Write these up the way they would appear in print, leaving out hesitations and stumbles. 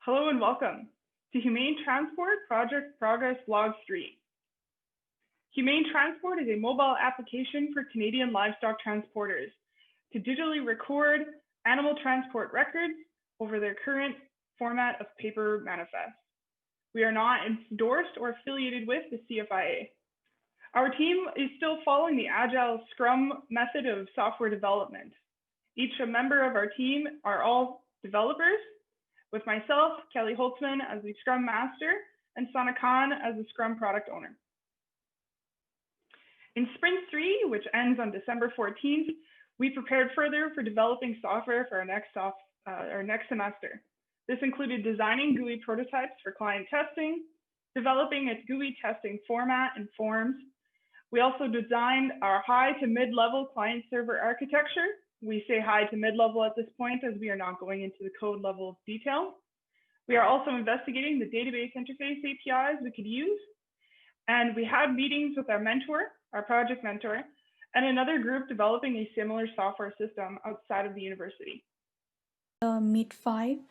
Hello and welcome to Humane Transport Project Progress Log 3. Humane Transport is a mobile application for Canadian livestock transporters to digitally record animal transport records over their current format of paper manifest. We are not endorsed or affiliated with the CFIA. Our team is still following the Agile Scrum method of software development. Each member of our team are all developers, with myself, Kelly Holtzman, as the Scrum Master, and Sana Khan as the Scrum Product Owner. In Sprint 3, which ends on December 14th, we prepared further for developing software for our next semester. This included designing GUI prototypes for client testing, developing its GUI testing format and forms. We also designed our high to mid-level client-server architecture. We say high to mid-level at this point as we are not going into the code level of detail. We are also investigating the database interface APIs we could use. And we had meetings with our mentor, our project mentor, and another group developing a similar software system outside of the university. MidFive,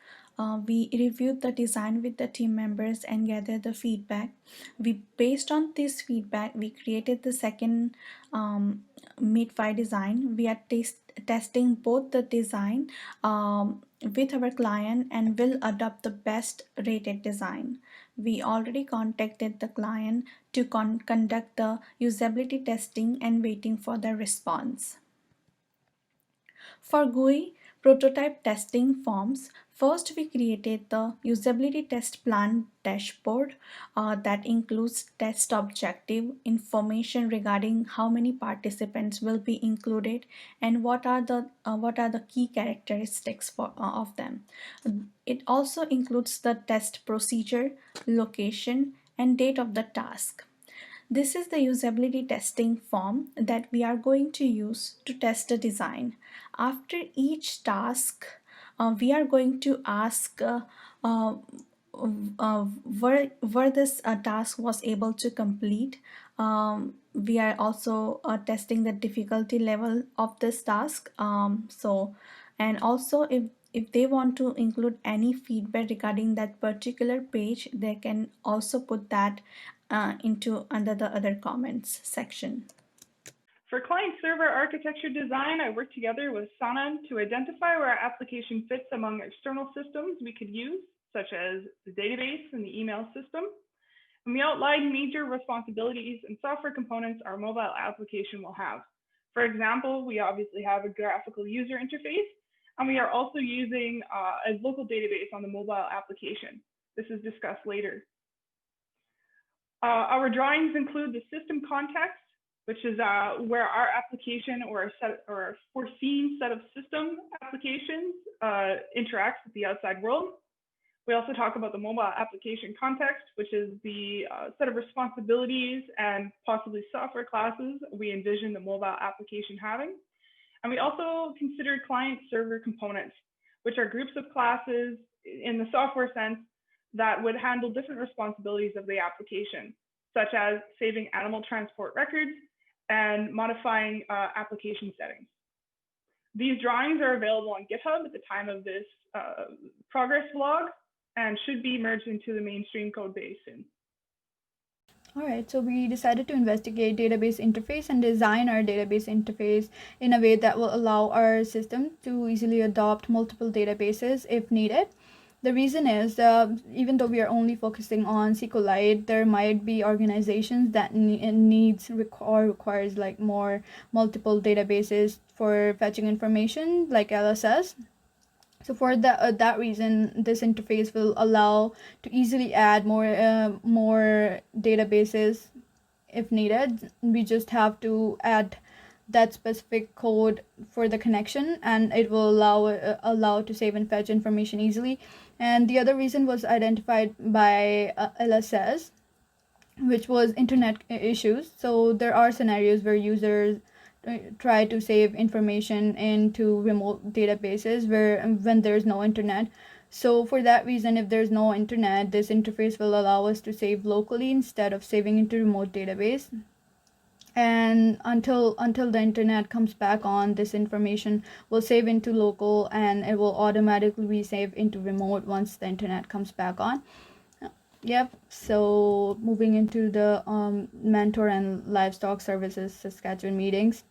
we reviewed the design with the team members and gathered the feedback. Based on this feedback, we created the second MidFive design. We are testing both the design with our client and will adopt the best rated design. We already contacted the client to conduct the usability testing and waiting for the response. For GUI prototype testing forms, first we created the usability test plan dashboard that includes test objective, information regarding how many participants will be included, and what are the key characteristics of them. It also includes the test procedure, location, and date of the task. This is the usability testing form that we are going to use to test the design. After each task, we are going to ask where this task was able to complete. We are also testing the difficulty level of this task. And also if they want to include any feedback regarding that particular page, they can also put that into under the other comments section. For client-server architecture design, I worked together with Sana to identify where our application fits among external systems we could use, such as the database and the email system. And we outlined major responsibilities and software components our mobile application will have. For example, we obviously have a graphical user interface, and we are also using a local database on the mobile application. This is discussed later. Our drawings include the system context, which is where our application or a foreseen set of system applications interacts with the outside world. We also talk about the mobile application context, which is the set of responsibilities and possibly software classes we envision the mobile application having. And we also consider client-server components, which are groups of classes in the software sense that would handle different responsibilities of the application, such as saving animal transport records and modifying application settings. These drawings are available on GitHub at the time of this progress vlog and should be merged into the mainstream code base soon. All right, so we decided to investigate database interface and design our database interface in a way that will allow our system to easily adopt multiple databases if needed. The reason is even though we are only focusing on SQLite, there might be organizations that requires like multiple databases for fetching information, like LSS. So for that reason, this interface will allow to easily add more databases if needed. We just have to add that specific code for the connection, and it will allow to save and fetch information easily. And the other reason was identified by LSS, which was internet issues. So there are scenarios where users try to save information into remote databases when there's no internet. So for that reason, if there's no internet, this interface will allow us to save locally instead of saving into remote database. And until the internet comes back on, this information will save into local, and it will automatically be saved into remote once the internet comes back on. Yep. So moving into the mentor and livestock services Saskatchewan meetings,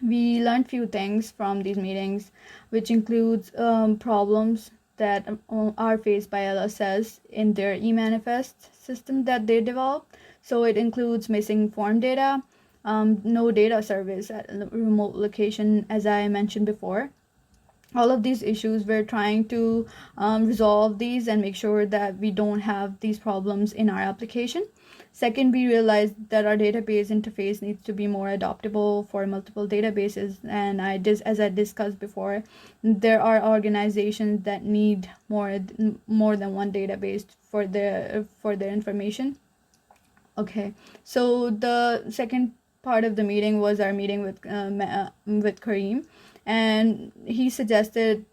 we learned few things from these meetings, which includes problems that are faced by LSS in their e-manifest system that they developed. So it includes missing form data, no data service at a remote location, as I mentioned before. All of these issues, we're trying to resolve these and make sure that we don't have these problems in our application. Second, we realized that our database interface needs to be more adaptable for multiple databases, and as I discussed before, there are organizations that need more than one database for their information. Okay, so the second part of the meeting was our meeting with Kareem, and he suggested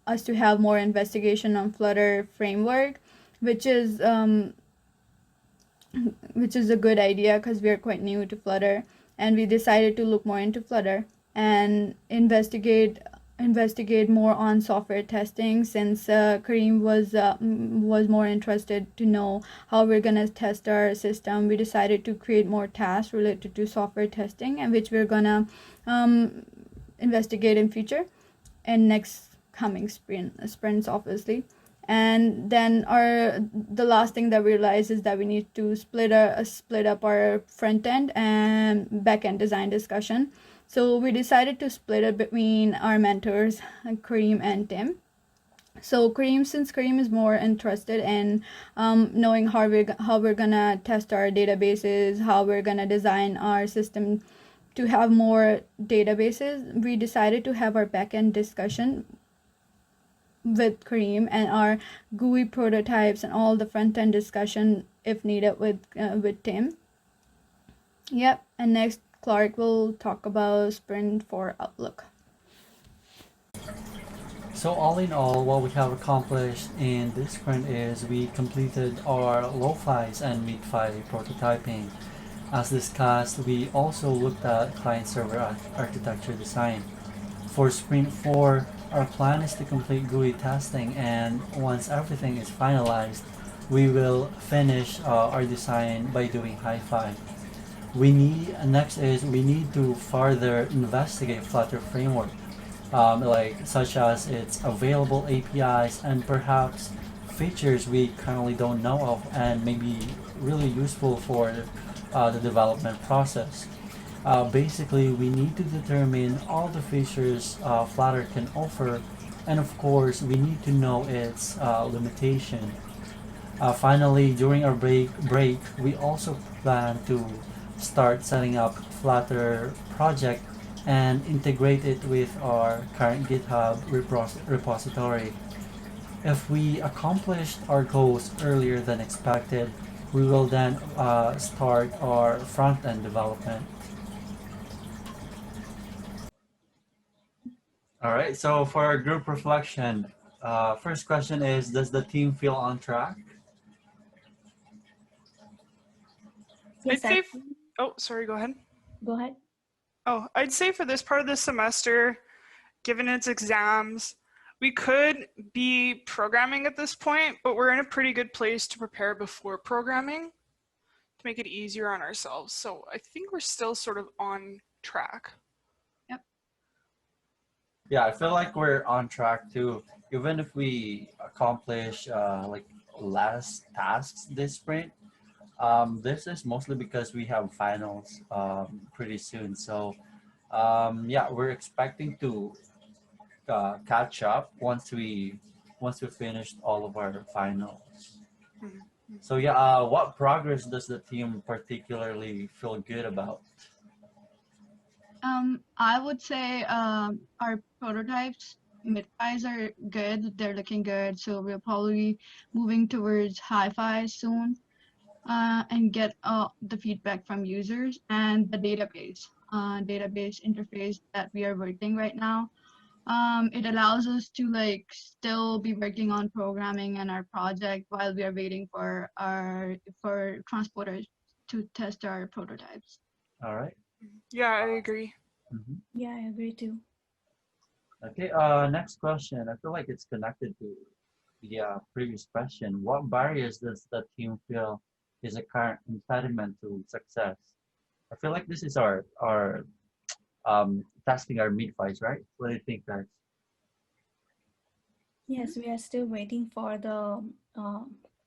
us to have more investigation on Flutter framework, which is a good idea because we are quite new to Flutter, and we decided to look more into Flutter and investigate more on software testing, since Kareem was more interested to know how we're gonna test our system. We decided to create more tasks related to software testing, and which we're gonna investigate in future and next coming sprints, obviously. And then the last thing that we realized is that we need to split up our front end and back end design discussion. So we decided to split it between our mentors, Kareem and Tim. So since Kareem is more interested in knowing how we're gonna test our databases, how we're gonna design our system to have more databases, we decided to have our backend discussion with Kareem, and our GUI prototypes and all the front end discussion if needed with Tim. Yep. And next, Clark will talk about Sprint 4 Outlook. So all in all, what we have accomplished in this sprint is we completed our lo-fi's and MidFive prototyping. As discussed, we also looked at client-server architecture design. For Sprint 4, our plan is to complete GUI testing, and once everything is finalized, we will finish our design by doing hi-fi. We need to further investigate Flutter framework, such as its available APIs and perhaps features we currently don't know of and may be really useful for the development process. Basically, we need to determine all the features Flutter can offer, and of course, we need to know its limitation. Finally, during our break, we also plan to start setting up Flutter project and integrate it with our current GitHub repository. If we accomplished our goals earlier than expected, we will then start our front-end development. All right, so for our group reflection, first question is, does the team feel on track? Yes, I'd say, oh, sorry, go ahead. go ahead. Oh, I'd say for this part of the semester, given its exams, we could be programming at this point, but we're in a pretty good place to prepare before programming to make it easier on ourselves. So I think we're still sort of on track. Yep. Yeah, I feel like we're on track too. Even if we accomplish like less tasks this sprint, this is mostly because we have finals pretty soon. So yeah, we're expecting to catch up once we finished all of our finals. Mm-hmm. So yeah, what progress does the team particularly feel good about? I would say our prototypes, MidFives are good. They're looking good. So we're probably moving towards hi-fi soon, and get the feedback from users, and the database interface that we are working right now. It allows us to like still be working on programming and our project while we are waiting for transporters to test our prototypes. All right. Yeah, I agree. Mhm. Yeah, I agree too. Okay, next question. I feel like it's connected to the previous question. What barriers does the team feel is a current impediment to success? I feel like this is our testing our MidFives, right? What do you think, guys? Yes, we are still waiting for the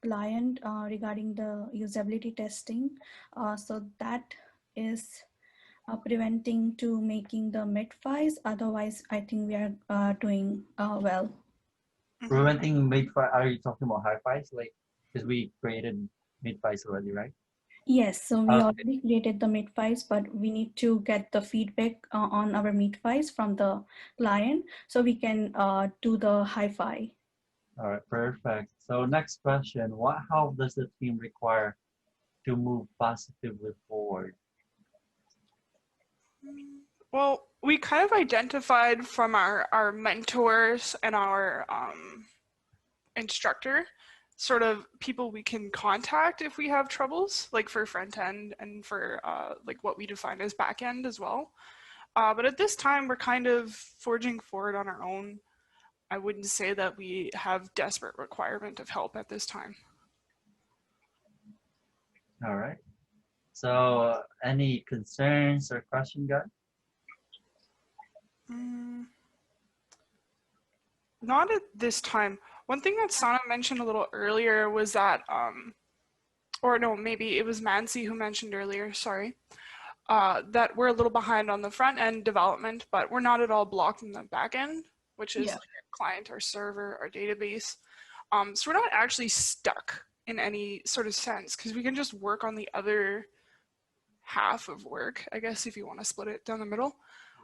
client regarding the usability testing. So that is preventing to making the MidFives. Otherwise, I think we are doing well. Preventing MidFi, are you talking about high-fives? Like, because we created MidFives already, right? Yes, so we Okay. already created the MidFives, but we need to get the feedback on our MidFives from the client so we can do the hi-fi. All right, perfect. So next question, what help does the team require to move positively forward? Well, we kind of identified from our mentors and our instructor sort of people we can contact if we have troubles, like for front end and for like what we define as back end as well. But at this time, we're kind of forging forward on our own. I wouldn't say that we have desperate requirement of help at this time. All right. So any concerns or question, guys? Not at this time. One thing that Sana mentioned a little earlier was that, or no, maybe it was Mansi who mentioned earlier, sorry, that we're a little behind on the front end development, but we're not at all blocked in the back end, which is like our client, our server, our database. So we're not actually stuck in any sort of sense because we can just work on the other half of work, I guess, if you want to split it down the middle.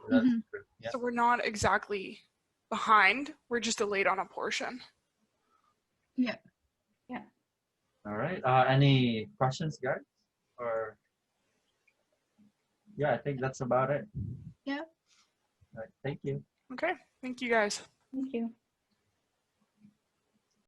That's true. Yeah. So we're not exactly behind, we're just delayed on a portion. Yeah. Yeah. All right. Any questions, guys? Or yeah, I think that's about it. Yeah. All right. Thank you. Okay, thank you guys.